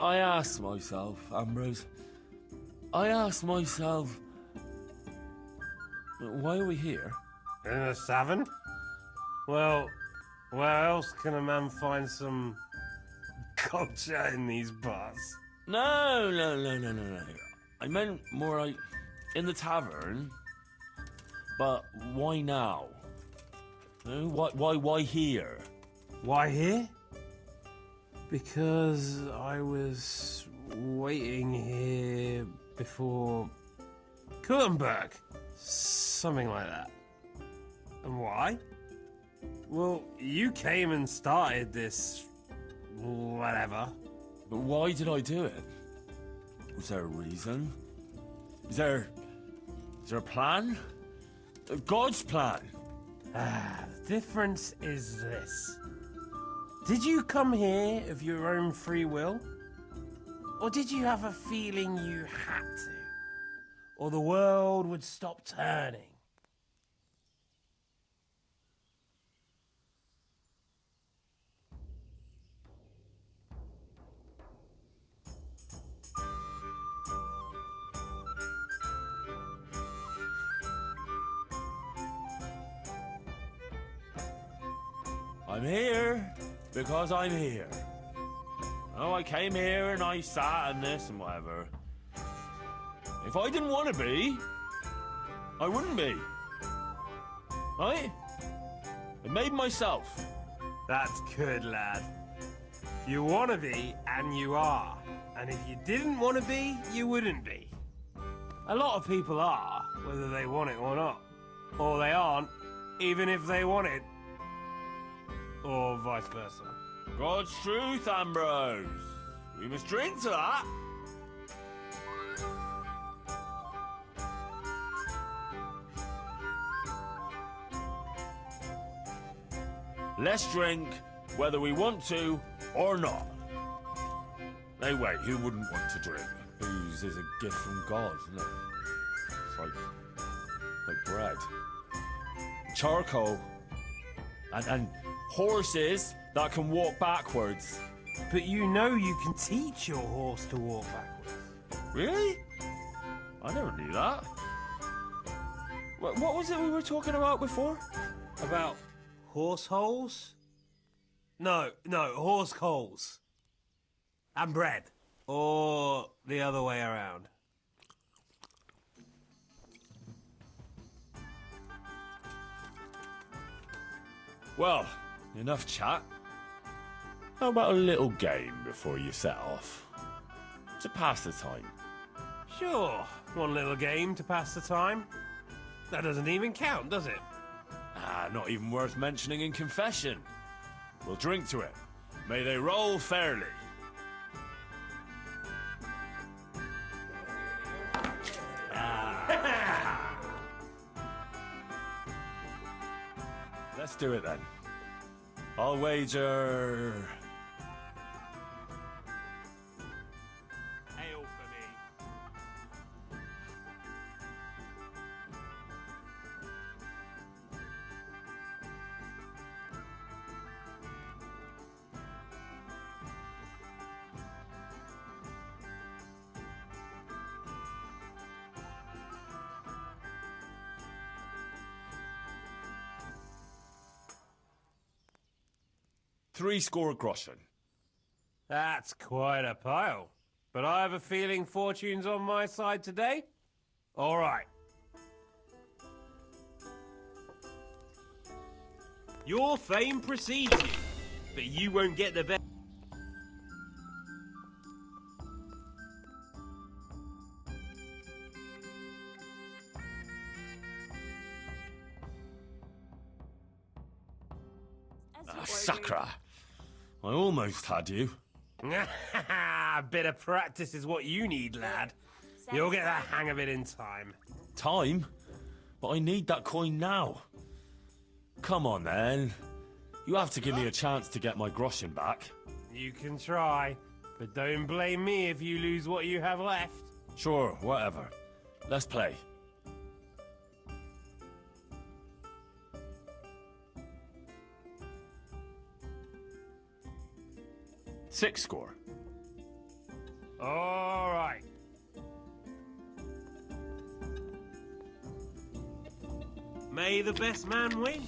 I asked myself, Ambrose, why are we here? In a tavern? Well, where else can a man find some culture in these bars? No. I meant more like in the tavern. But why now? No, why here? Why here? Because I was waiting here before Kurtenberg. Something like that. And why? Well, you came and started this... whatever. But why did I do it? Was there a reason? Is there a plan? God's plan? The difference is this. Did you come here of your own free will? Or did you have a feeling you had to? Or the world would stop turning? I'm here because I'm here. Oh, I came here and I sat and this and whatever. If I didn't want to be, I wouldn't be. Right? I made myself. That's good, lad. You want to be, and you are. And if you didn't want to be, you wouldn't be. A lot of people are, whether they want it or not. Or they aren't, even if they want it. Or vice versa. God's truth, Ambrose. We must drink to that. Let's drink whether we want to or not. Hey, wait, who wouldn't want to drink? Booze is a gift from God, isn't it? It's like bread. Charcoal. And horses that can walk backwards. But you know you can teach your horse to walk backwards. Really? I never knew that. What was it we were talking about before? About horse holes? No, horse coals. And bread. Or the other way around. Well, enough chat. How about a little game before you set off? To pass the time. Sure, one little game to pass the time. That doesn't even count, does it? Not even worth mentioning in confession. We'll drink to it. May they roll fairly. Let's do it then. I'll wager... Ale for me. Three score groschen. That's quite a pile. But I have a feeling fortune's on my side today. All right. Your fame precedes you, but you won't get the best. Sacro. I almost had you. A bit of practice is what you need, lad. You'll get the hang of it in time. Time? But I need that coin now. Come on, then. You have to give me a chance to get my groschen back. You can try, but don't blame me if you lose what you have left. Sure, whatever. Let's play. Six score. All right. May the best man win.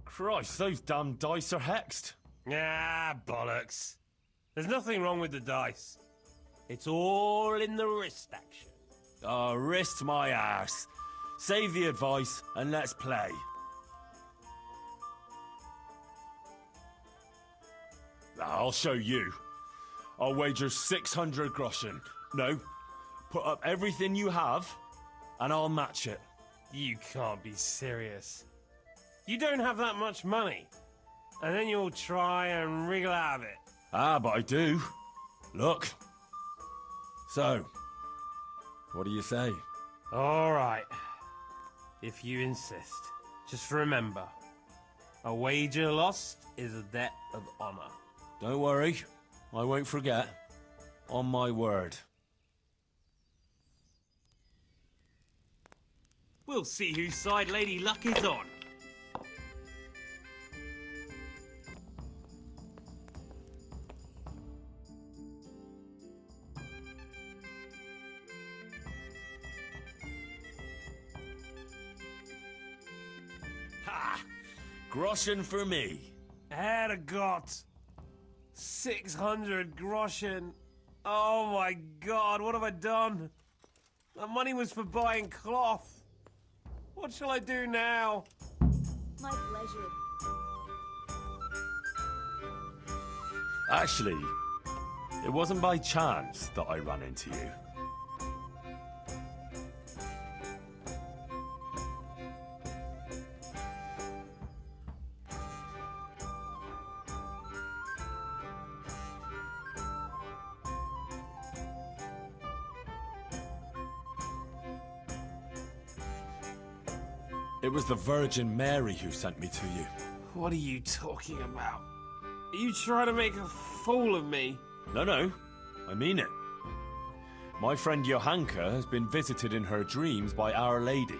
Christ, those damn dice are hexed. Ah, bollocks. There's nothing wrong with the dice. It's all in the wrist action. Oh, wrist my ass. Save the advice and let's play. I'll show you. I'll wager 600 groschen. No, put up everything you have and I'll match it. You can't be serious. You don't have that much money. And then you'll try and wriggle out of it. Ah, but I do. Look. So, what do you say? All right. If you insist. Just remember, a wager lost is a debt of honor. Don't worry. I won't forget. On my word. We'll see whose side Lady Luck is on. Ha! Groschen for me. Had a got 600 groschen. Oh my God, what have I done? The money was for buying cloth. What shall I do now? My pleasure. Actually, it wasn't by chance that I ran into you. It was the Virgin Mary who sent me to you. What are you talking about? Are you trying to make a fool of me? No, I mean it. My friend Johanka has been visited in her dreams by Our Lady,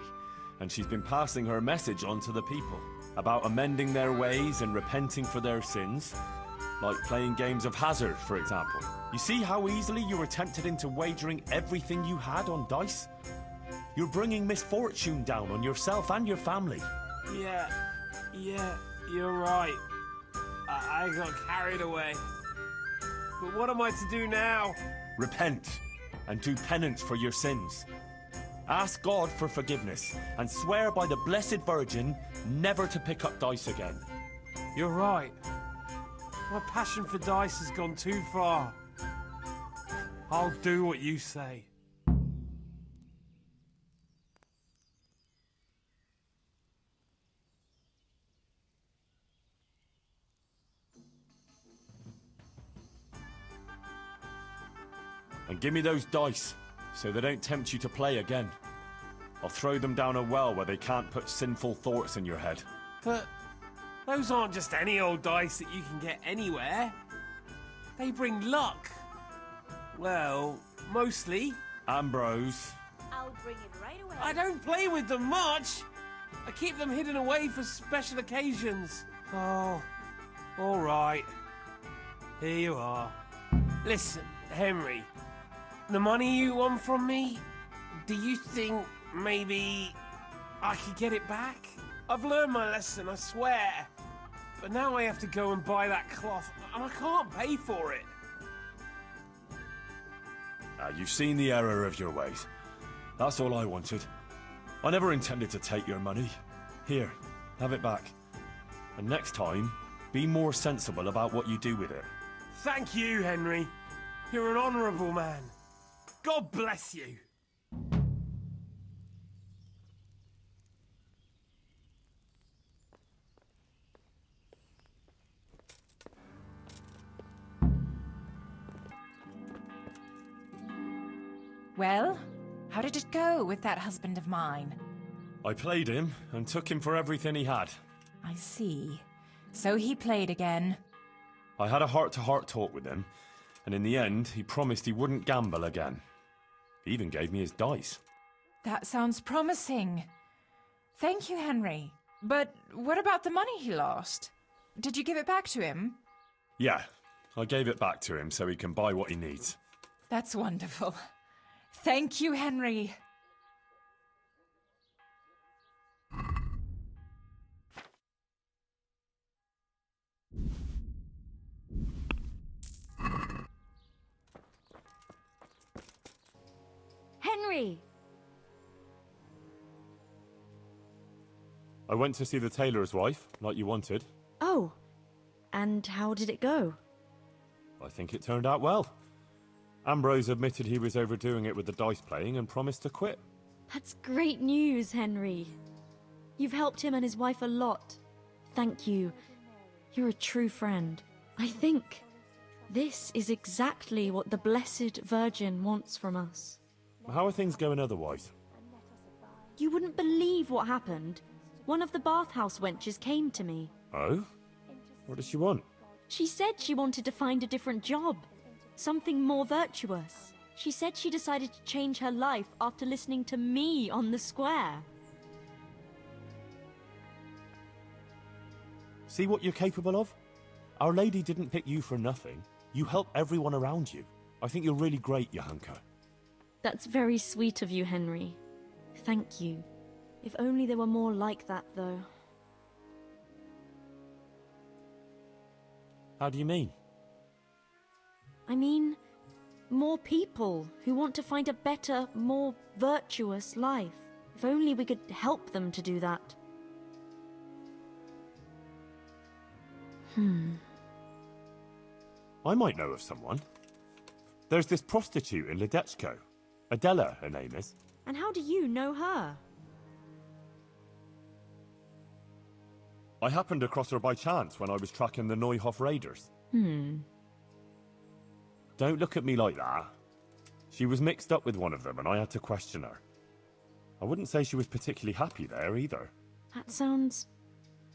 and she's been passing her message on to the people about amending their ways and repenting for their sins, like playing games of hazard, for example. You see how easily you were tempted into wagering everything you had on dice? You're bringing misfortune down on yourself and your family. Yeah, you're right. I got carried away. But what am I to do now? Repent and do penance for your sins. Ask God for forgiveness and swear by the Blessed Virgin never to pick up dice again. You're right. My passion for dice has gone too far. I'll do what you say. And give me those dice, so they don't tempt you to play again. I'll throw them down a well where they can't put sinful thoughts in your head. But those aren't just any old dice that you can get anywhere. They bring luck. Well, mostly. Ambrose. I'll bring it right away. I don't play with them much. I keep them hidden away for special occasions. Oh, all right. Here you are. Listen, Henry. The money you won from me, do you think maybe I could get it back? I've learned my lesson, I swear. But now I have to go and buy that cloth, and I can't pay for it. You've seen the error of your ways. That's all I wanted. I never intended to take your money. Here, have it back. And next time, be more sensible about what you do with it. Thank you, Henry. You're an honourable man. God bless you. Well, how did it go with that husband of mine? I played him and took him for everything he had. I see. So he played again. I had a heart-to-heart talk with him, and in the end, he promised he wouldn't gamble again. He even gave me his dice. That sounds promising. Thank you, Henry. But what about the money he lost? Did you give it back to him? Yeah, I gave it back to him so he can buy what he needs. That's wonderful. Thank you, Henry. Henry! I went to see the tailor's wife, like you wanted. Oh, and how did it go? I think it turned out well. Ambrose admitted he was overdoing it with the dice playing and promised to quit. That's great news, Henry. You've helped him and his wife a lot. Thank you. You're a true friend. I think this is exactly what the Blessed Virgin wants from us. How are things going otherwise? You wouldn't believe what happened. One of the bathhouse wenches came to me. Oh? What does she want? She said she wanted to find a different job. Something more virtuous. She said she decided to change her life after listening to me on the square. See what you're capable of? Our Lady didn't pick you for nothing. You help everyone around you. I think you're really great, Johanka. That's very sweet of you, Henry. Thank you. If only there were more like that, though. How do you mean? I mean, more people who want to find a better, more virtuous life. If only we could help them to do that. I might know of someone. There's this prostitute in Ledechko. Adela, her name is. And how do you know her? I happened across her by chance when I was tracking the Neuhof raiders. Hmm. Don't look at me like that. She was mixed up with one of them and I had to question her. I wouldn't say she was particularly happy there either. That sounds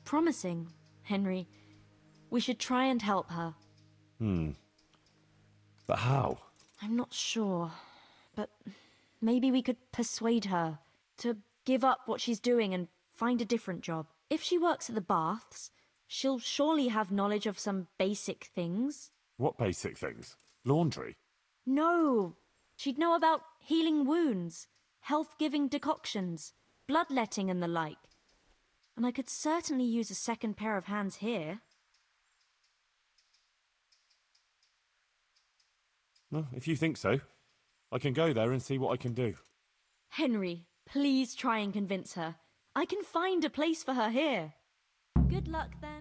promising, Henry. We should try and help her. But how? I'm not sure, but maybe we could persuade her to give up what she's doing and find a different job. If she works at the baths, she'll surely have knowledge of some basic things. What basic things? Laundry? No, she'd know about healing wounds, health-giving decoctions, bloodletting and the like. And I could certainly use a second pair of hands here. Well, if you think so, I can go there and see what I can do. Henry, please try and convince her. I can find a place for her here. Good luck then.